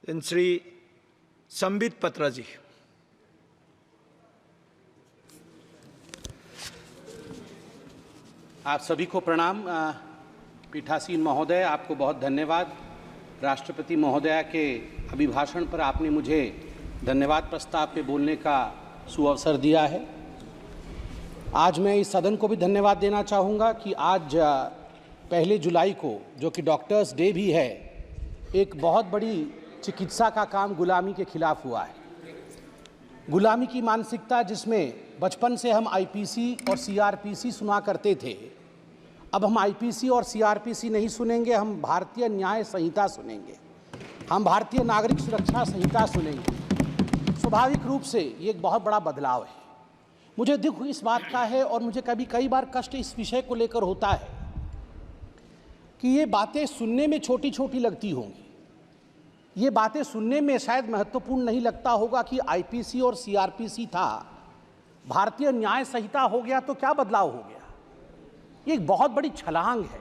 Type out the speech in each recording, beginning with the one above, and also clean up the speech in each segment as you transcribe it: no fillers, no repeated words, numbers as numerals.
श्री संबित पत्रा जी। आप सभी को प्रणाम। पीठासीन महोदय, आपको बहुत धन्यवाद। राष्ट्रपति महोदया के अभिभाषण पर आपने मुझे धन्यवाद प्रस्ताव पे बोलने का सुअवसर दिया है। आज मैं इस सदन को भी धन्यवाद देना चाहूँगा कि आज 1 जुलाई को, जो कि डॉक्टर्स डे भी है, एक बहुत बड़ी चिकित्सा का काम गुलामी के खिलाफ हुआ है। गुलामी की मानसिकता जिसमें बचपन से हम आईपीसी और सीआरपीसी सुना करते थे, अब हम आईपीसी और सीआरपीसी नहीं सुनेंगे, हम भारतीय न्याय संहिता सुनेंगे, हम भारतीय नागरिक सुरक्षा संहिता सुनेंगे। स्वाभाविक रूप से ये एक बहुत बड़ा बदलाव है। मुझे दुख इस बात का है और मुझे कई बार कष्ट इस विषय को लेकर होता है कि ये बातें सुनने में छोटी छोटी लगती होंगी, ये बातें सुनने में शायद महत्वपूर्ण नहीं लगता होगा कि आईपीसी और सीआरपीसी था, भारतीय न्याय संहिता हो गया तो क्या बदलाव हो गया। ये एक बहुत बड़ी छलांग है,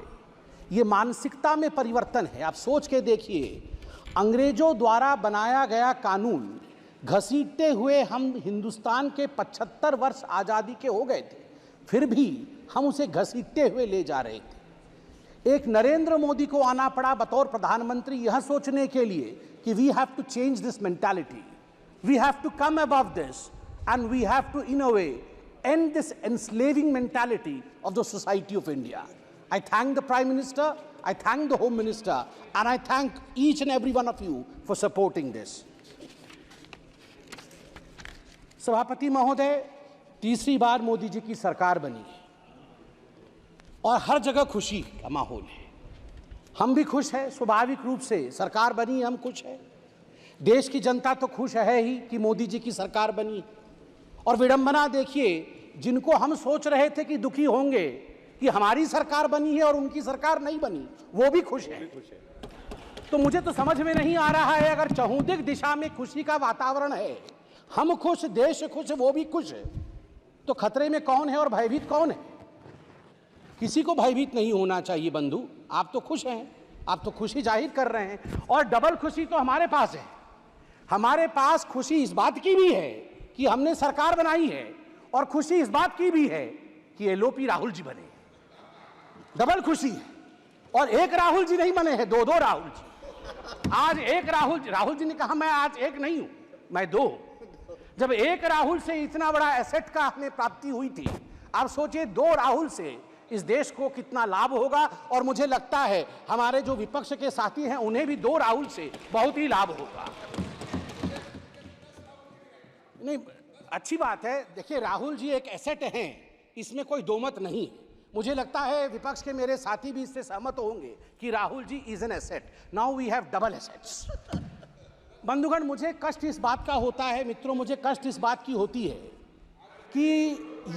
ये मानसिकता में परिवर्तन है। आप सोच के देखिए, अंग्रेजों द्वारा बनाया गया कानून घसीटते हुए हम हिंदुस्तान के 75 वर्ष आज़ादी के हो गए थे, फिर भी हम उसे घसीटते हुए ले जा रहे थे। एक नरेंद्र मोदी को आना पड़ा बतौर प्रधानमंत्री यह सोचने के लिए कि we have to change this mentality, we have to come above this and we have to in a way end this enslaving mentality of the society of India. I thank the Prime Minister, I thank the Home Minister, and I thank each and every one of you for supporting this. सभापति महोदय, तीसरी बार मोदी जी की सरकार बनी है और हर जगह खुशी का माहौल है। हम भी खुश हैं, स्वाभाविक रूप से सरकार बनी, हम खुश हैं। देश की जनता तो खुश है ही कि मोदी जी की सरकार बनी। और विडंबना देखिए, जिनको हम सोच रहे थे कि दुखी होंगे कि हमारी सरकार बनी है और उनकी सरकार नहीं बनी, वो भी खुश है। तो मुझे तो समझ में नहीं आ रहा है, अगर चहुंदिक दिशा में खुशी का वातावरण है, हम खुश, देश खुश, वो भी खुश है, तो खतरे में कौन है और भयभीत कौन है? किसी को भयभीत नहीं होना चाहिए बंधु। आप तो खुश हैं, आप तो खुशी जाहिर कर रहे हैं, और डबल खुशी तो हमारे पास है। हमारे पास खुशी इस बात की भी है कि हमने सरकार बनाई है, और खुशी इस बात की भी है कि एलओपी राहुल जी बने। डबल खुशी है। और एक राहुल जी नहीं बने हैं, दो राहुल जी। आज एक राहुल जी ने कहा मैं आज एक नहीं हूं, मैं 2। जब एक राहुल से इतना बड़ा एसेट का हमें प्राप्ति हुई थी, आप सोचिए 2 राहुल से इस देश को कितना लाभ होगा। और मुझे लगता है हमारे जो विपक्ष के साथी हैं उन्हें भी 2 राहुल से बहुत ही लाभ होगा। नहीं, अच्छी बात है। देखिए, राहुल जी एक एसेट हैं, इसमें कोई दो मत नहीं। मुझे लगता है विपक्ष के मेरे साथी भी इससे सहमत होंगे कि Rahul ji is an asset. Now we have double assets. बंधुगण, मुझे कष्ट इस बात का होता है, मित्रों, मुझे कष्ट इस बात की होती है कि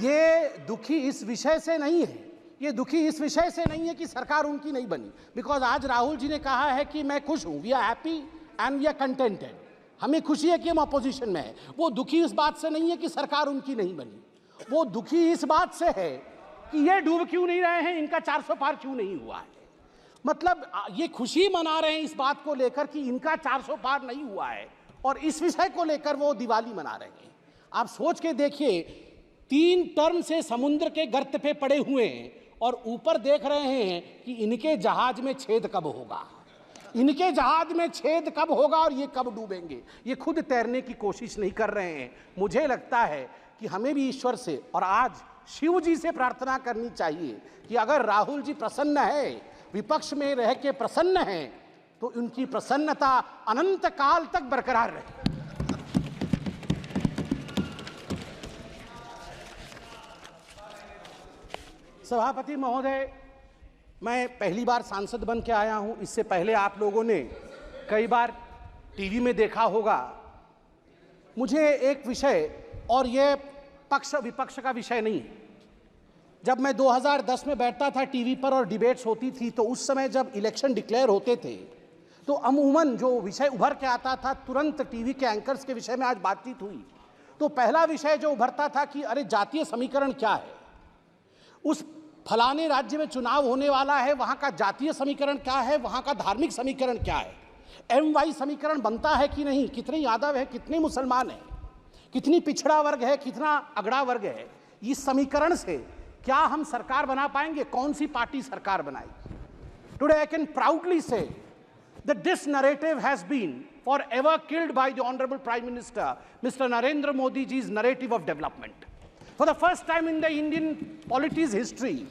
ये दुखी इस विषय से नहीं है, ये दुखी इस विषय से नहीं है कि सरकार उनकी नहीं बनी। बिकॉज आज राहुल जी ने कहा है कि मैं खुश हूं, we are happy and we are contented, हमें खुशी है कि हम अपोजिशन में है। वो दुखी इस बात से नहीं है कि सरकार उनकी नहीं बनी, वो दुखी इस बात से है कि ये डूब क्यों नहीं रहे हैं, इनका 400 पार क्यों नहीं हुआ है। मतलब ये खुशी मना रहे हैं इस बात को लेकर कि इनका 400 पार नहीं हुआ है, और इस विषय को लेकर वो दिवाली मना रहे हैं। आप सोच के देखिए, 3 टर्म से समुद्र के गर्त पे पड़े हुए हैं और ऊपर देख रहे हैं कि इनके जहाज में छेद कब होगा, इनके जहाज में छेद कब होगा और ये कब डूबेंगे। ये खुद तैरने की कोशिश नहीं कर रहे हैं। मुझे लगता है कि हमें भी ईश्वर से और आज शिव जी से प्रार्थना करनी चाहिए कि अगर राहुल जी प्रसन्न है, विपक्ष में रह के प्रसन्न है, तो उनकी प्रसन्नता अनंत काल तक बरकरार रहे। सभापति महोदय, मैं पहली बार सांसद बन के आया हूं। इससे पहले आप लोगों ने कई बार टीवी में देखा होगा। मुझे एक विषय, और यह पक्ष विपक्ष का विषय नहीं है, जब मैं 2010 में बैठता था टीवी पर और डिबेट्स होती थी, तो उस समय जब इलेक्शन डिक्लेयर होते थे तो अमूमन जो विषय उभर के आता था, तुरंत टीवी के एंकर्स के विषय में आज बातचीत हुई तो पहला विषय जो उभरता था कि अरे जातीय समीकरण क्या है, उस फलाने राज्य में चुनाव होने वाला है, वहां का जातीय समीकरण क्या है, वहां का धार्मिक समीकरण क्या है। MY समीकरण बनता है कि नहीं, कितने यादव है, कितने मुसलमान है, कितनी पिछड़ा वर्ग है, कितना अगड़ा वर्ग है, इस समीकरण से क्या हम सरकार बना पाएंगे, कौन सी पार्टी सरकार बनाएगी? टुडे आई कैन प्राउडली से that this narrative has been forever killed by the Honorable Prime Minister, Mr. Narendra Modi ji's narrative of development. For the first time in the Indian polity's history,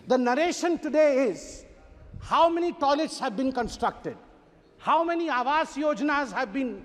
the narration today is how many toilets have been constructed, how many Awas Yojanas have been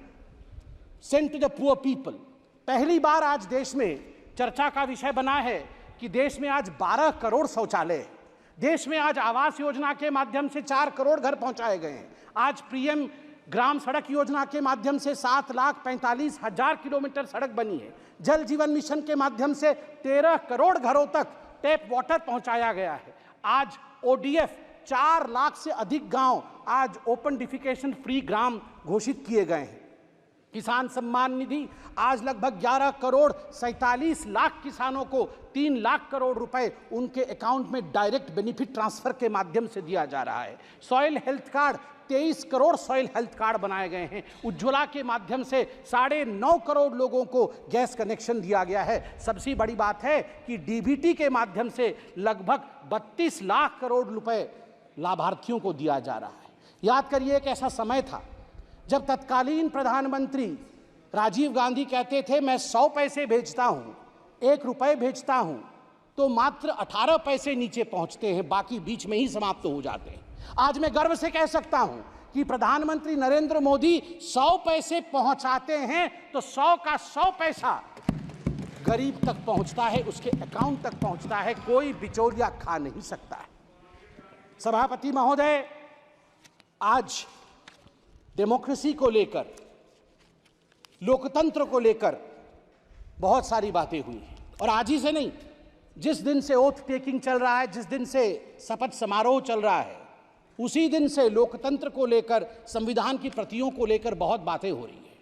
sent to the poor people. पहली बार आज देश में चर्चा का विषय बना है कि देश में आज 12 करोड़ शौचालय है। देश में आज आवास योजना के माध्यम से 4 करोड़ घर पहुंचाए गए हैं। आज पीएम ग्राम सड़क योजना के माध्यम से 7,45,000 किलोमीटर सड़क बनी है। जल जीवन मिशन के माध्यम से 13 करोड़ घरों तक टैप वाटर पहुंचाया गया है। आज ODF 4 लाख से अधिक गांव आज ओपन डिफिकेशन फ्री ग्राम घोषित किए गए हैं। किसान सम्मान निधि आज लगभग 11 करोड़ 47 लाख किसानों को 3 लाख करोड़ रुपए उनके अकाउंट में डायरेक्ट बेनिफिट ट्रांसफर के माध्यम से दिया जा रहा है। Soil health card 23 crore soil health card बनाए गए हैं। उज्ज्वला के माध्यम से 9.5 करोड़ लोगों को गैस कनेक्शन दिया गया है। सबसे बड़ी बात है कि डीबीटी के माध्यम से लगभग 32 लाख करोड़ रुपए लाभार्थियों को दिया जा रहा है। याद करिए एक ऐसा समय था जब तत्कालीन प्रधानमंत्री राजीव गांधी कहते थे मैं 100 पैसे भेजता हूं, 1 रुपए भेजता हूं, तो मात्र 18 पैसे नीचे पहुंचते हैं, बाकी बीच में ही समाप्त हो जाते हैं। आज मैं गर्व से कह सकता हूं कि प्रधानमंत्री नरेंद्र मोदी 100 पैसे पहुंचाते हैं तो 100 का 100 पैसा गरीब तक पहुंचता है, उसके अकाउंट तक पहुंचता है, कोई बिचौलिया खा नहीं सकता है। सभापति महोदय, आज डेमोक्रेसी को लेकर, लोकतंत्र को लेकर बहुत सारी बातें हुई हैं। और आज ही से नहीं, जिस दिन से ओथ टेकिंग चल रहा है, जिस दिन से शपथ समारोह चल रहा है, उसी दिन से लोकतंत्र को लेकर, संविधान की प्रतियों को लेकर बहुत बातें हो रही हैं।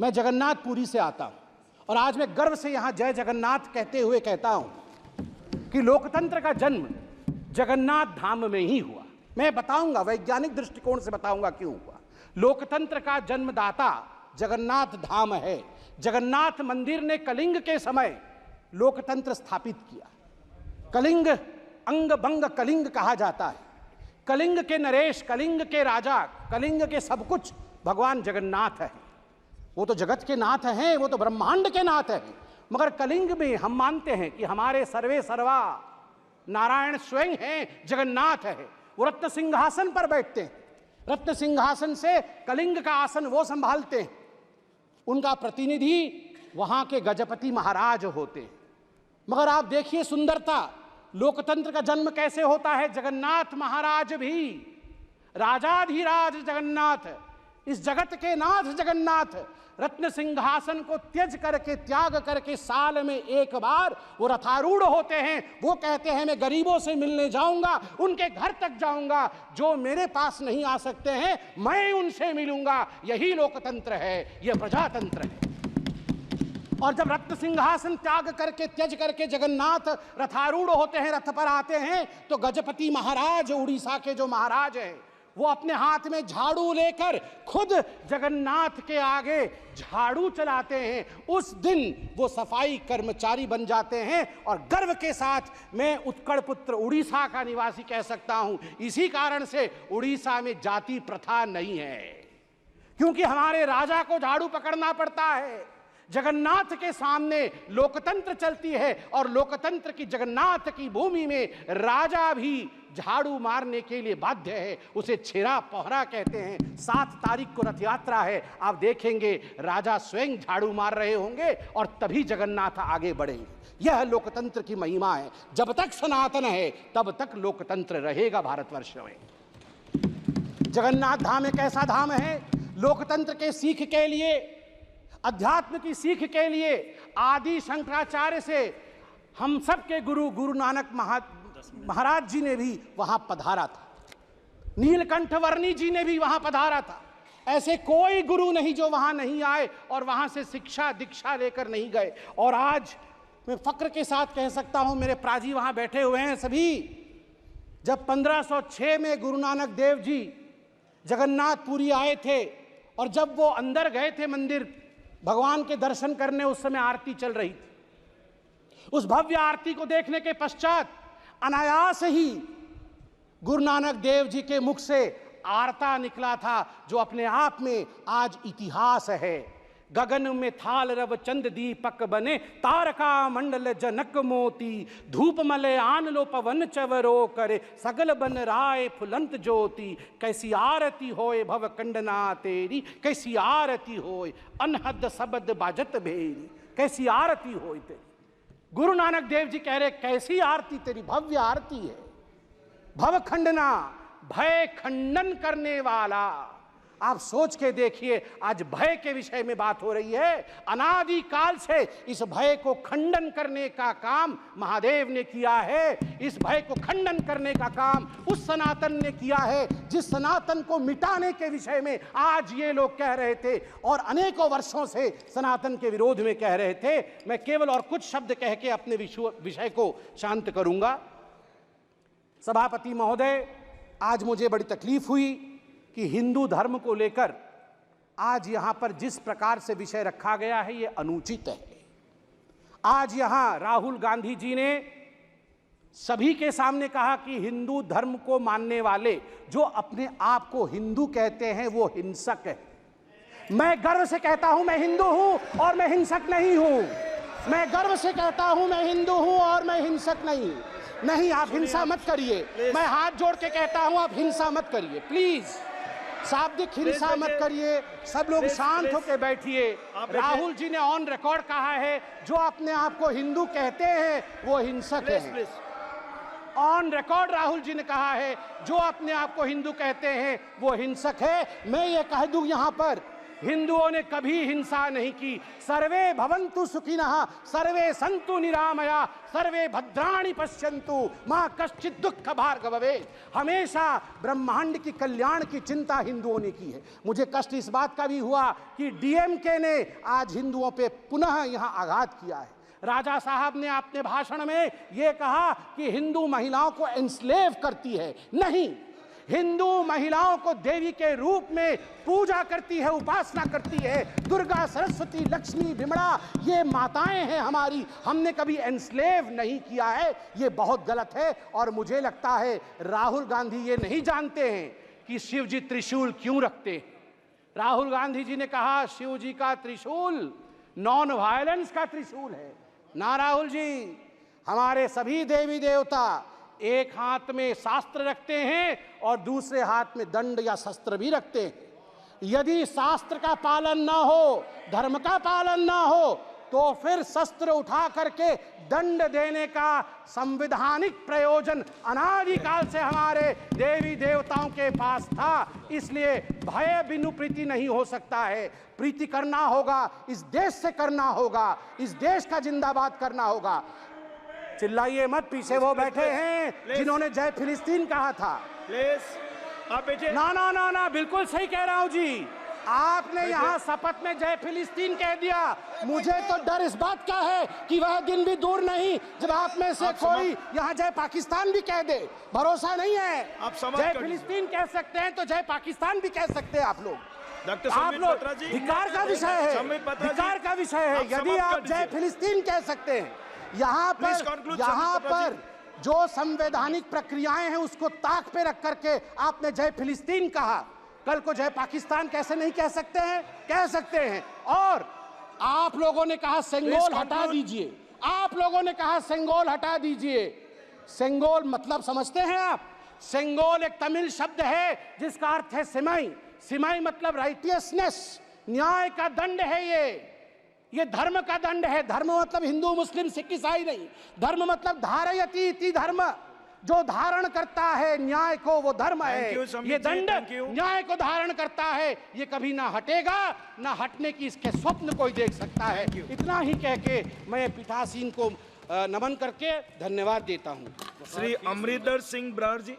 मैं जगन्नाथपुरी से आता हूं और आज मैं गर्व से यहां जय जगन्नाथ कहते हुए कहता हूं कि लोकतंत्र का जन्म जगन्नाथ धाम में ही हुआ। मैं बताऊंगा, वैज्ञानिक दृष्टिकोण से बताऊंगा क्यों हुआ। लोकतंत्र का जन्मदाता जगन्नाथ धाम है। जगन्नाथ मंदिर ने कलिंग के समय लोकतंत्र स्थापित किया। कलिंग अंग भंग कलिंग कहा जाता है। कलिंग के नरेश, कलिंग के राजा, कलिंग के सब कुछ भगवान जगन्नाथ है। वो तो जगत के नाथ हैं, वो तो ब्रह्मांड के नाथ हैं, मगर कलिंग में हम मानते हैं कि हमारे सर्वे सर्वा नारायण स्वयं हैं, जगन्नाथ है। वो रत्न सिंहासन पर बैठते हैं, रत्न सिंहासन से कलिंग का आसन वो संभालते हैं। उनका प्रतिनिधि वहां के गजपति महाराज होते हैं। मगर आप देखिए सुंदरता, लोकतंत्र का जन्म कैसे होता है। जगन्नाथ महाराज भी राजाधिराज जगन्नाथ, इस जगत के नाथ जगन्नाथ, रत्न सिंहासन को त्याग करके साल में एक बार वो रथारूढ़ होते हैं। वो कहते हैं मैं गरीबों से मिलने जाऊंगा, उनके घर तक जाऊंगा, जो मेरे पास नहीं आ सकते हैं मैं उनसे मिलूंगा। यही लोकतंत्र है, यह प्रजातंत्र है। और जब रत्न सिंहासन त्यज करके जगन्नाथ रथारूढ़ होते हैं, रथ पर आते हैं, तो गजपति महाराज, उड़ीसा के जो महाराज हैं, वो अपने हाथ में झाड़ू लेकर खुद जगन्नाथ के आगे झाड़ू चलाते हैं। उस दिन वो सफाई कर्मचारी बन जाते हैं। और गर्व के साथ मैं उत्कल पुत्र उड़ीसा का निवासी कह सकता हूं, इसी कारण से उड़ीसा में जाति प्रथा नहीं है, क्योंकि हमारे राजा को झाड़ू पकड़ना पड़ता है। जगन्नाथ के सामने लोकतंत्र चलती है और लोकतंत्र की जगन्नाथ की भूमि में राजा भी झाड़ू मारने के लिए बाध्य है। उसे छेरा पहरा कहते हैं। 7 तारीख को रथ यात्रा है, आप देखेंगे राजा स्वयं झाड़ू मार रहे होंगे और तभी जगन्नाथ आगे बढ़ेंगे। यह लोकतंत्र की महिमा है। जब तक सनातन है तब तक लोकतंत्र रहेगा भारतवर्ष में। जगन्नाथ धाम एक ऐसा धाम है, लोकतंत्र के सीख के लिए, अध्यात्म की सीख के लिए आदि शंकराचार्य से हम सब के गुरु गुरु नानक महाराज जी ने भी वहां पधारा था। नीलकंठ वर्णी जी ने भी वहां पधारा था। ऐसे कोई गुरु नहीं जो वहां नहीं आए और वहां से शिक्षा दीक्षा लेकर नहीं गए। और आज मैं फक्र के साथ कह सकता हूं, मेरे प्राजी वहां बैठे हुए हैं सभी, जब 1506 में गुरु नानक देव जी जगन्नाथपुरी आए थे और जब वो अंदर गए थे मंदिर भगवान के दर्शन करने, उस समय आरती चल रही थी। उस भव्य आरती को देखने के पश्चात अनायास ही गुरु नानक देव जी के मुख से आरता निकला था, जो अपने आप में आज इतिहास है। गगन में थाल रव चंद दीपक बने, तारका मंडल जनक मोती, धूप मले आन लो पवन चवरो करे, सगल बन राय फुलंत ज्योति, कैसी आरती होए भव कंडना तेरी, कैसी आरती होए अनहद सबद बाजत भेरी, कैसी आरती होए तेरी। गुरु नानक देव जी कह रहे कैसी आरती तेरी, भव्य आरती है। भव खंडना, भय खंडन करने वाला। आप सोच के देखिए, आज भय के विषय में बात हो रही है। अनादि काल से इस भय को खंडन करने का काम महादेव ने किया है। इस भय को खंडन करने का काम उस सनातन ने किया है, जिस सनातन को मिटाने के विषय में आज ये लोग कह रहे थे और अनेकों वर्षों से सनातन के विरोध में कह रहे थे। मैं केवल और कुछ शब्द कह के अपने विषय को शांत करूंगा। सभापति महोदय, आज मुझे बड़ी तकलीफ हुई कि हिंदू धर्म को लेकर आज यहां पर जिस प्रकार से विषय रखा गया है, यह अनुचित है। आज यहां राहुल गांधी जी ने सभी के सामने कहा कि हिंदू धर्म को मानने वाले जो अपने आप को हिंदू कहते हैं वो हिंसक है। मैं गर्व से कहता हूं मैं हिंदू हूं और मैं हिंसक नहीं हूं। मैं गर्व से कहता हूं मैं हिंदू हूं और मैं हिंसक नहीं। आप हिंसा मत करिए। मैं हाथ जोड़ के कहता हूं आप हिंसा मत करिए, प्लीज। शाब्दिक हिंसा मत करिए। सब लोग शांत होकर बैठिए। राहुल जी ने ऑन रिकॉर्ड कहा है जो अपने आप को हिंदू कहते हैं वो हिंसक है। ऑन रिकॉर्ड राहुल जी ने कहा है जो अपने आप को हिंदू कहते हैं वो हिंसक है। मैं ये कह दूं यहां पर, हिंदुओं ने कभी हिंसा नहीं की। सर्वे भवन्तु सुखिनः, सर्वे सन्तु निरामया, सर्वे भद्राणि पश्यन्तु, मां कश्चित् दुःख भाग् भवेत्। हमेशा ब्रह्मांड की कल्याण की चिंता हिंदुओं ने की है। मुझे कष्ट इस बात का भी हुआ कि डीएमके ने आज हिंदुओं पे पुनः यहां आघात किया है। राजा साहब ने अपने भाषण में यह कहा कि हिंदू महिलाओं को एंस्लेव करती है। नहीं, हिंदू महिलाओं को देवी के रूप में पूजा करती है, उपासना करती है। दुर्गा, सरस्वती, लक्ष्मी, विमला ये माताएं हैं हमारी। हमने कभी एनस्लेव नहीं किया है। ये बहुत गलत है। और मुझे लगता है राहुल गांधी ये नहीं जानते हैं कि शिव जी त्रिशूल क्यों रखते हैं। राहुल गांधी जी ने कहा शिव जी का त्रिशूल नॉन वायलेंस का त्रिशूल है। ना राहुल जी, हमारे सभी देवी देवता एक हाथ में शास्त्र रखते हैं और दूसरे हाथ में दंड या शस्त्र भी रखते हैं। यदि शास्त्र का पालन ना हो, धर्म का पालन ना हो, तो फिर शस्त्र उठा करके दंड देने का संवैधानिक प्रयोजन अनादिकाल से हमारे देवी देवताओं के पास था। इसलिए भय बिनु प्रीति नहीं हो सकता है। प्रीति करना होगा, इस देश से करना होगा, इस देश का जिंदाबाद करना होगा। चिल्लाइए मत, पीछे वो बैठे हैं जिन्होंने जय फिलिस्तीन कहा था। आप बैठे। ना, बिल्कुल सही कह रहा हूं जी। आपने यहाँ शपथ में जय फिलिस्तीन कह दिया। मुझे तो डर इस बात का है कि वह दिन भी दूर नहीं जब आप में से कोई यहाँ जय पाकिस्तान भी कह दे। भरोसा नहीं है। जय फिलिस्तीन कह सकते हैं तो जय पाकिस्तान भी कह सकते हैं आप लोग। आप लोग धिक्कार का विषय है, धिक्कार का विषय है। यदि आप जय फिलिस्तीन कह सकते हैं, यहाँ पर जो संवैधानिक प्रक्रियाएं हैं उसको ताक पे रख करके आपने जय फिलिस्तीन कहा, कल को जय पाकिस्तान कैसे नहीं कह सकते हैं? कह सकते हैं। और आप लोगों ने कहा सेंगोल हटा दीजिए। आप लोगों ने कहा सेंगोल हटा दीजिए। सेंगोल मतलब समझते हैं आप? सेंगोल एक तमिल शब्द है जिसका अर्थ है सिमाई। सिमाई मतलब राइटियसनेस, न्याय का दंड है। ये धर्म का दंड है। धर्म मतलब हिंदू, मुस्लिम, सिख, ईसाई नहीं। धर्म मतलब धारयति इति धर्म, जो धारण करता है न्याय को वो धर्म है। ये दंड न्याय को धारण करता है। ये कभी ना हटेगा, ना हटने की इसके स्वप्न कोई देख सकता है। इतना ही कह के मैं पीठासीन को नमन करके धन्यवाद देता हूँ। श्री अमरिंदर सिंह ब्रार जी।